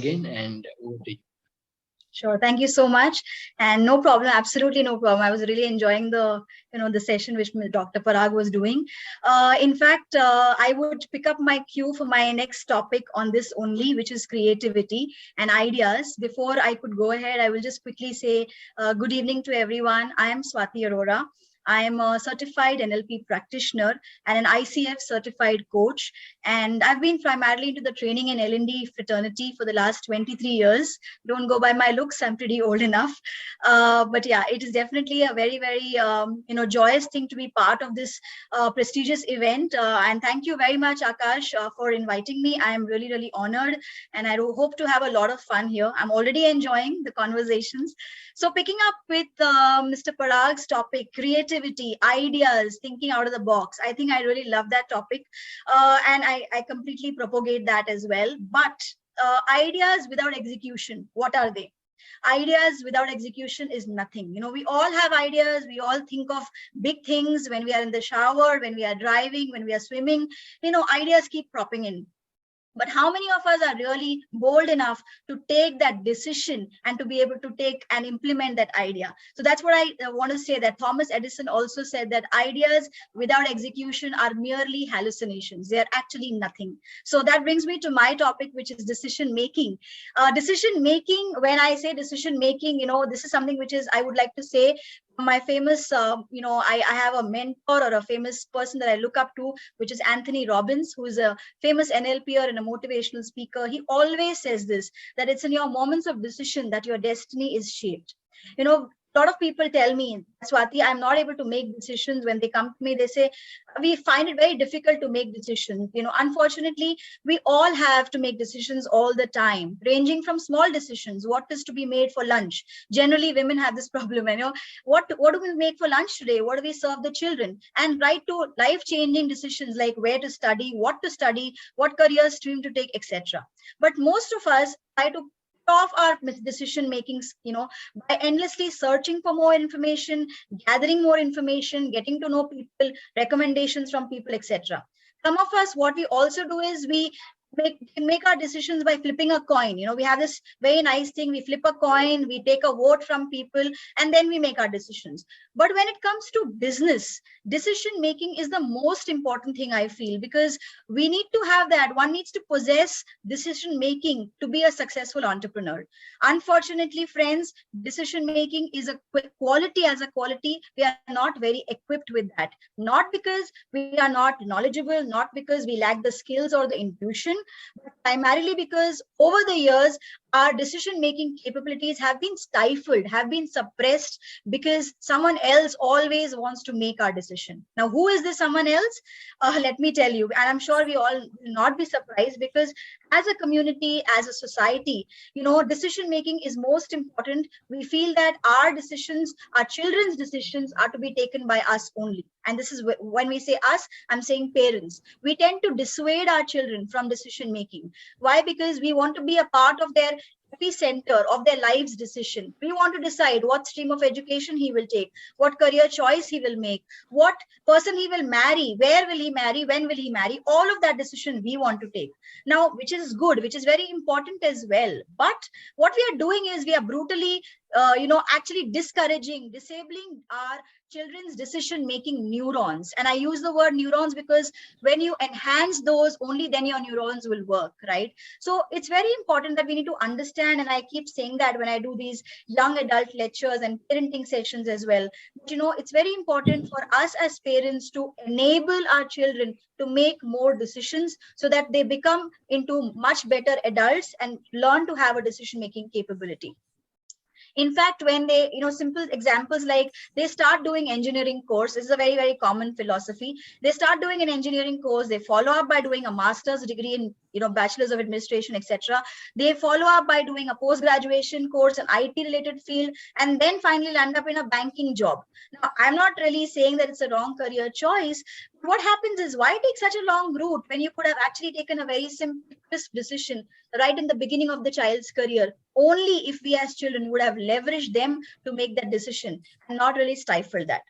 again, and over to you. Sure. Thank you so much. And no problem. Absolutely no problem. I was really enjoying the session which Dr. Parag was doing. In fact, I would pick up my cue for my next topic on this only, which is creativity and ideas. Before I could go ahead, I will just quickly say good evening to everyone. I am Swati Arora. I am a certified NLP practitioner and an ICF certified coach. And I've been primarily into the training and L&D fraternity for the last 23 years. Don't go by my looks, I'm pretty old enough. But yeah, it is definitely a very, very, joyous thing to be part of this prestigious event. And thank you very much, Akash, for inviting me. I am really, really honored. And I hope to have a lot of fun here. I'm already enjoying the conversations. So picking up with Mr. Parag's topic, creativity, ideas, thinking out of the box. I think I really love that topic. And I completely propagate that as well. But ideas without execution, what are they? Ideas without execution is nothing. We all have ideas. We all think of big things when we are in the shower, when we are driving, when we are swimming. Ideas keep cropping in. But how many of us are really bold enough to take that decision and to be able to take and implement that idea? So that's what I want to say, that Thomas Edison also said that ideas without execution are merely hallucinations. They are actually nothing. So that brings me to my topic, which is decision making. Decision making, when I say decision making, this is something which is, I would like to say, my famous, I have a mentor or a famous person that I look up to, which is Anthony Robbins, who is a famous NLPer and a motivational speaker. He always says this, that it's in your moments of decision that your destiny is shaped. A lot of people tell me, Swati, I'm not able to make decisions. When they come to me, they say, we find it very difficult to make decisions. Unfortunately, we all have to make decisions all the time, ranging from small decisions. What is to be made for lunch? Generally, women have this problem. What do we make for lunch today? What do we serve the children? And right to life-changing decisions like where to study, what career stream to take, etc. But most of us try to off our decision makings, by endlessly searching for more information, gathering more information, getting to know people, recommendations from people, etc. Some of us, what we also do is we make our decisions by flipping a coin. We have this very nice thing. We flip a coin, we take a vote from people, and then we make our decisions. But when it comes to business, decision making is the most important thing, I feel, because we need to have that. One needs to possess decision making to be a successful entrepreneur. Unfortunately, friends, decision making is a quality. As a quality, we are not very equipped with that. Not because we are not knowledgeable, not because we lack the skills or the intuition, but primarily because over the years, our decision-making capabilities have been stifled, have been suppressed, because someone else always wants to make our decision. Now, who is this someone else? Let me tell you, and I'm sure we all will not be surprised, because as a community, as a society, decision-making is most important. We feel that our decisions, our children's decisions, are to be taken by us only. And this is when we say us, I'm saying parents. We tend to dissuade our children from decision making. Why? Because we want to be a part of their epicenter of their life's decision. We want to decide what stream of education he will take, what career choice he will make, what person he will marry, where will he marry, when will he marry. All of that decision we want to take. Now, which is good, which is very important as well. But what we are doing is we are brutally actually disabling our children's decision-making neurons. And I use the word neurons because when you enhance those, only then your neurons will work, right? So it's very important that we need to understand, and I keep saying that when I do these young adult lectures and parenting sessions as well, but, it's very important for us as parents to enable our children to make more decisions so that they become into much better adults and learn to have a decision-making capability. In fact, when they, simple examples like they start doing engineering course, this is a very, very common philosophy. They start doing an engineering course, they follow up by doing a master's degree in, bachelor's of administration, etc. They follow up by doing a post-graduation course, an IT-related field, and then finally land up in a banking job. Now, I'm not really saying that it's a wrong career choice. What happens is, why take such a long route when you could have actually taken a very simple decision right in the beginning of the child's career? Only if we as children would have leveraged them to make that decision and not really stifle that.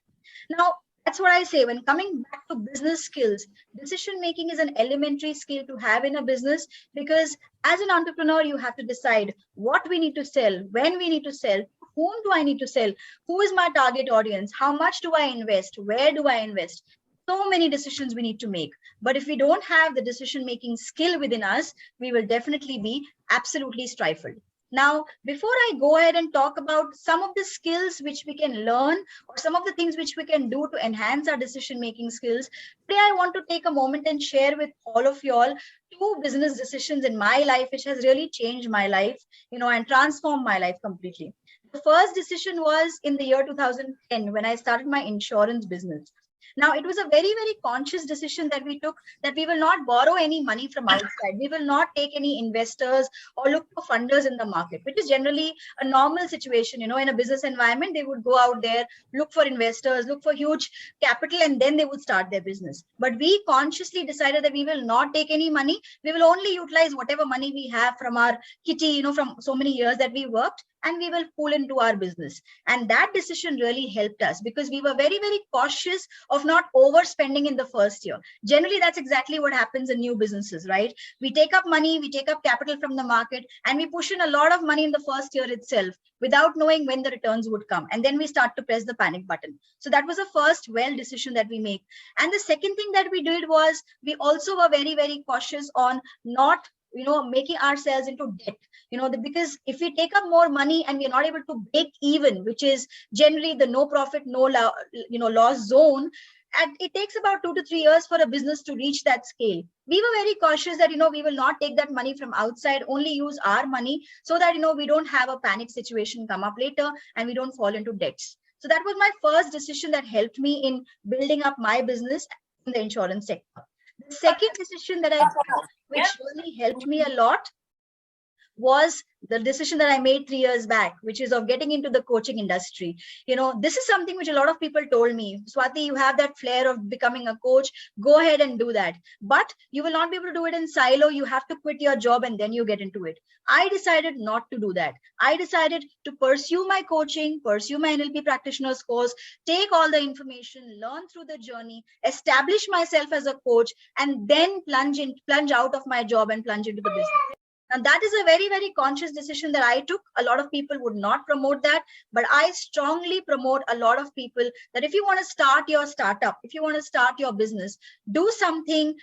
Now, that's what I say. When coming back to business skills, decision making is an elementary skill to have in a business, because as an entrepreneur, you have to decide what we need to sell, when we need to sell, whom do I need to sell, who is my target audience, how much do I invest, where do I invest. So many decisions we need to make. But if we don't have the decision making skill within us, we will definitely be absolutely stifled. Now, before I go ahead and talk about some of the skills which we can learn, or some of the things which we can do to enhance our decision making skills, today I want to take a moment and share with all of you all two business decisions in my life which has really changed my life, and transformed my life completely. The first decision was in the year 2010 when I started my insurance business. Now, it was a very, very conscious decision that we took, that we will not borrow any money from outside. We will not take any investors or look for funders in the market, which is generally a normal situation. In a business environment, they would go out there, look for investors, look for huge capital, and then they would start their business. But we consciously decided that we will not take any money. We will only utilize whatever money we have from our kitty, from so many years that we worked, and we will pull into our business. And that decision really helped us, because we were very, very cautious of not overspending in the first year. Generally, that's exactly what happens in new businesses, right? We take up money, we take up capital from the market, and we push in a lot of money in the first year itself without knowing when the returns would come. And then we start to press the panic button. So that was the first decision that we make. And the second thing that we did was, we also were very, very cautious on not making ourselves into debt, because if we take up more money and we're not able to break even, which is generally the no profit, no loss zone, and it takes about 2 to 3 years for a business to reach that scale. We were very cautious that, we will not take that money from outside, only use our money, so that, we don't have a panic situation come up later and we don't fall into debts. So that was my first decision that helped me in building up my business in the insurance sector. The second decision that I took, which really helped me a lot, was the decision that I made 3 years back, which is of getting into the coaching industry. This is something which a lot of people told me, Swati, you have that flair of becoming a coach, go ahead and do that. But you will not be able to do it in silo. You have to quit your job and then you get into it. I decided not to do that. I decided to pursue my coaching, pursue my NLP practitioner's course, take all the information, learn through the journey, establish myself as a coach, and then plunge out of my job and plunge into the business. And that is a very, very conscious decision that I took. A lot of people would not promote that, but I strongly promote a lot of people that if you want to start your startup, if you want to start your business, do something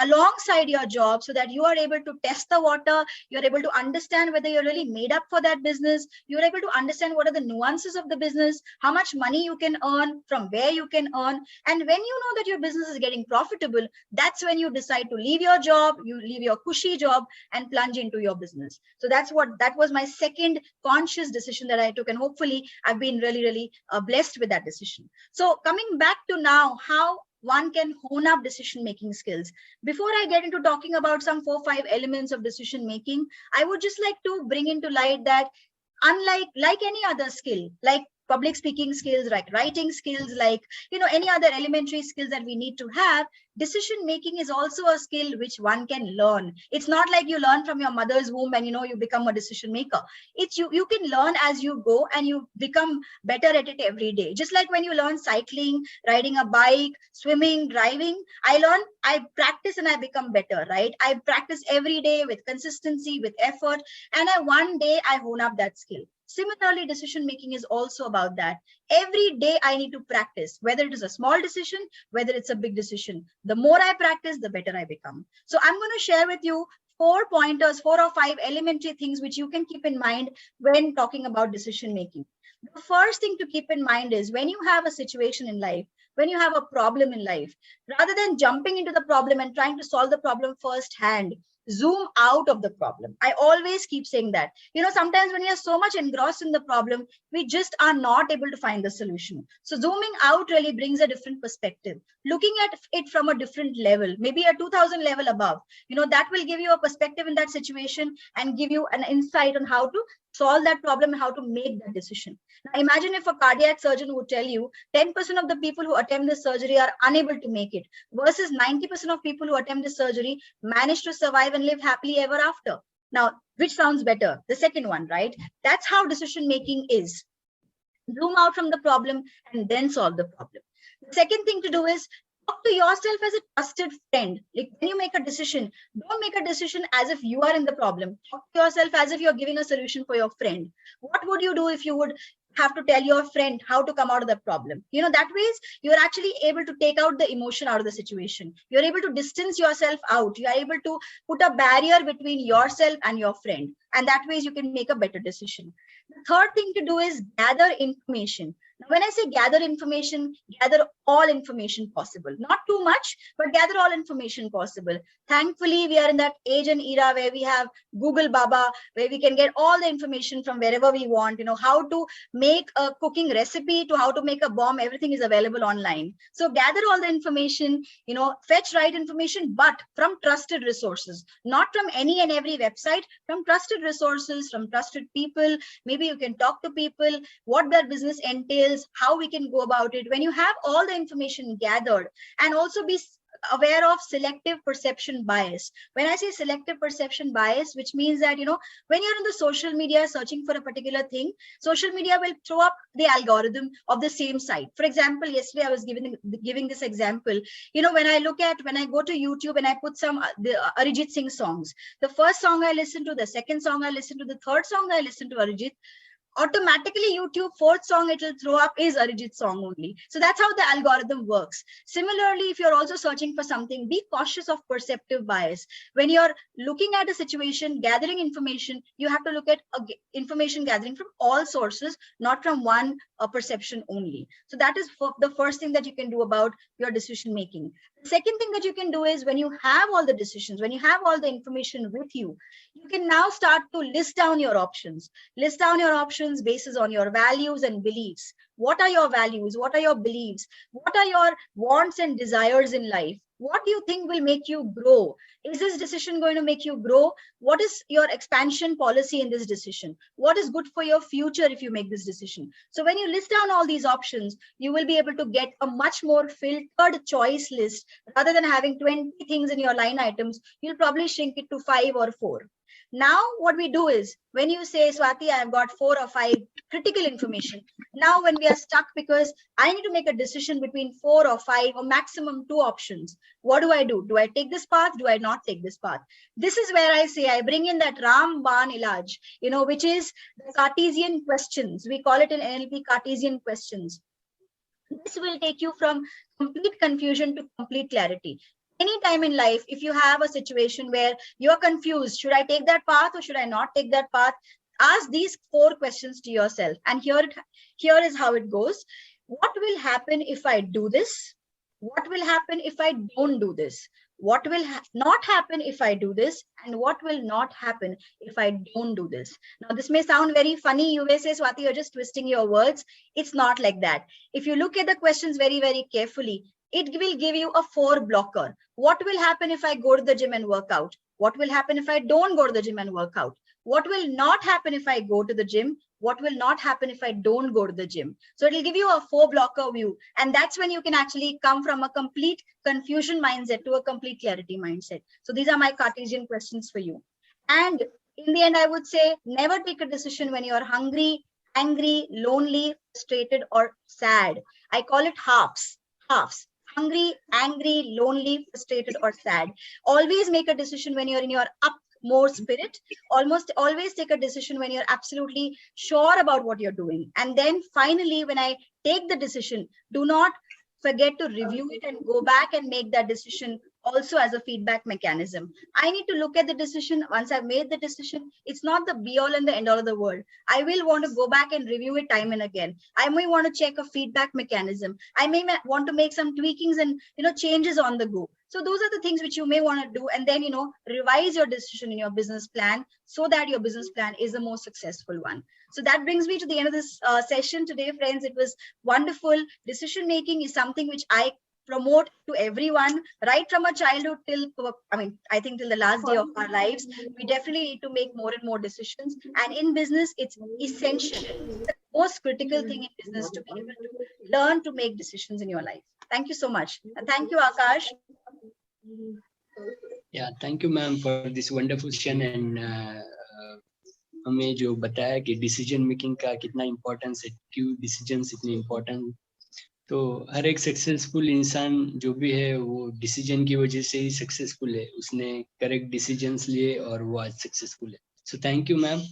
alongside your job so that you are able to test the water, you're able to understand whether you're really made up for that business, you're able to understand what are the nuances of the business, how much money you can earn, from where you can earn. And when you know that your business is getting profitable, that's when you decide to leave your job, you leave your cushy job and plunge into your business. So that was my second conscious decision that I took. And hopefully I've been really, really blessed with that decision. So coming back to now, how one can hone up decision-making skills. Before I get into talking about some 4-5 elements of decision-making, I would just like to bring into light that unlike any other skill, like public speaking skills, like writing skills, like, any other elementary skills that we need to have, decision making is also a skill which one can learn. It's not like you learn from your mother's womb and, you become a decision maker. It's you can learn as you go and you become better at it every day. Just like when you learn cycling, riding a bike, swimming, driving, I practice and I become better, right? I practice every day with consistency, with effort, and one day I hone up that skill. Similarly, decision making is also about that. Every day I need to practice, whether it is a small decision, whether it's a big decision. The more I practice, the better I become. So I'm going to share with you 4 pointers, 4 or 5 elementary things which you can keep in mind when talking about decision making. The first thing to keep in mind is when you have a situation in life, when you have a problem in life, rather than jumping into the problem and trying to solve the problem firsthand, zoom out of the problem. I always keep saying that. Sometimes when we are so much engrossed in the problem, we just are not able to find the solution. So zooming out really brings a different perspective. Looking at it from a different level, maybe a 2000 level above, that will give you a perspective in that situation and give you an insight on how to solve that problem and how to make that decision. Now imagine if a cardiac surgeon would tell you 10% of the people who attempt this surgery are unable to make it, versus 90% of people who attempt this surgery manage to survive and live happily ever after. Now, which sounds better? The second one, right? That's how decision making is. Zoom out from the problem and then solve the problem. The second thing to do is talk to yourself as a trusted friend. Like when you make a decision, don't make a decision as if you are in the problem. Talk to yourself as if you're giving a solution for your friend. What would you do if you would have to tell your friend how to come out of the problem? That ways you're actually able to take out the emotion out of the situation. You're able to distance yourself out. You are able to put a barrier between yourself and your friend. And that ways you can make a better decision. The third thing to do is gather information. Now, when I say gather information, gather all information possible. Not too much, but gather all information possible. Thankfully, we are in that age and era where we have Google Baba, where we can get all the information from wherever we want. How to make a cooking recipe to how to make a bomb, everything is available online. So gather all the information, fetch right information, but from trusted resources, not from any and every website, from trusted resources, from trusted people. Maybe you can talk to people, what their business entails, how we can go about it. When you have all the information gathered, and also be aware of selective perception bias. When I say selective perception bias, which means that, when you're in the social media searching for a particular thing, social media will throw up the algorithm of the same site. For example, yesterday I was giving this example. When I go to YouTube and I put some the Arijit Singh songs, the first song I listen to, the second song I listen to, the third song I listen to Arijit, automatically YouTube fourth song it will throw up is Arijit's song only. So that's how the algorithm works. Similarly, if you're also searching for something, be cautious of perceptive bias. When you're looking at a situation, gathering information, you have to look at information gathering from all sources, not from one perception only. So that is the first thing that you can do about your decision making. The second thing that you can do is when you have all the decisions, when you have all the information with you, you can now start to list down your options. List down your options basis on your values and beliefs. What are your values? What are your beliefs? What are your wants and desires in life? What do you think will make you grow? Is this decision going to make you grow? What is your expansion policy in this decision? What is good for your future if you make this decision? So when you list down all these options, you will be able to get a much more filtered choice list. Rather than having 20 things in your line items, you'll probably shrink it to 5 or 4. Now, what we do is when you say, Swati, I've got 4 or 5 critical information. Now, when we are stuck because I need to make a decision between 4 or 5 or maximum 2 options, what do I do? Do I take this path? Do I not take this path? This is where I say I bring in that Ram Ban Ilaj, which is the Cartesian questions. We call it in NLP Cartesian questions. This will take you from complete confusion to complete clarity. Anytime in life, if you have a situation where you're confused, should I take that path or should I not take that path? Ask these 4 questions to yourself. And here is how it goes. What will happen if I do this? What will happen if I don't do this? What will not happen if I do this? And what will not happen if I don't do this? Now, this may sound very funny. You may say, Swati, you're just twisting your words. It's not like that. If you look at the questions very, very carefully, it will give you a 4 blocker. What will happen if I go to the gym and work out? What will happen if I don't go to the gym and work out? What will not happen if I go to the gym? What will not happen if I don't go to the gym? So it'll give you a 4 blocker view. And that's when you can actually come from a complete confusion mindset to a complete clarity mindset. So these are my Cartesian questions for you. And in the end, I would say, never take a decision when you're hungry, angry, lonely, frustrated, or sad. I call it halves. Hungry, angry, lonely, frustrated, or sad. Always make a decision when you're in your more spirit. Almost always take a decision when you're absolutely sure about what you're doing. And then finally, when I take the decision, do not forget to review it and go back and make that decision also as a feedback mechanism. I need to look at the decision. Once I've made the decision, it's not the be all and the end all of the world. I will want to go back and review it time and again. I may want to check a feedback mechanism. I may want to make some tweakings and changes on the go. So those are the things which you may want to do, and then revise your decision in your business plan so that your business plan is the most successful one. So that brings me to the end of this session today, friends. It was wonderful. Decision making is something which I promote to everyone, right from a childhood till I think till the last day of our lives. We definitely need to make more and more decisions, and in business it's essential. It's the most critical thing in business to be able to learn to make decisions in your life. Thank you so much, and thank you, Akash. Yeah, thank you, ma'am, for this wonderful session. And हमें जो बताया कि decision making का कितना importance है, क्यों decisions इतने important, तो हर एक सक्सेसफुल इंसान जो भी है वो डिसीजन की वजह से ही सक्सेसफुल है. उसने करेक्ट डिसीजंस लिए और वो आज सक्सेसफुल है. So thank you ma'am.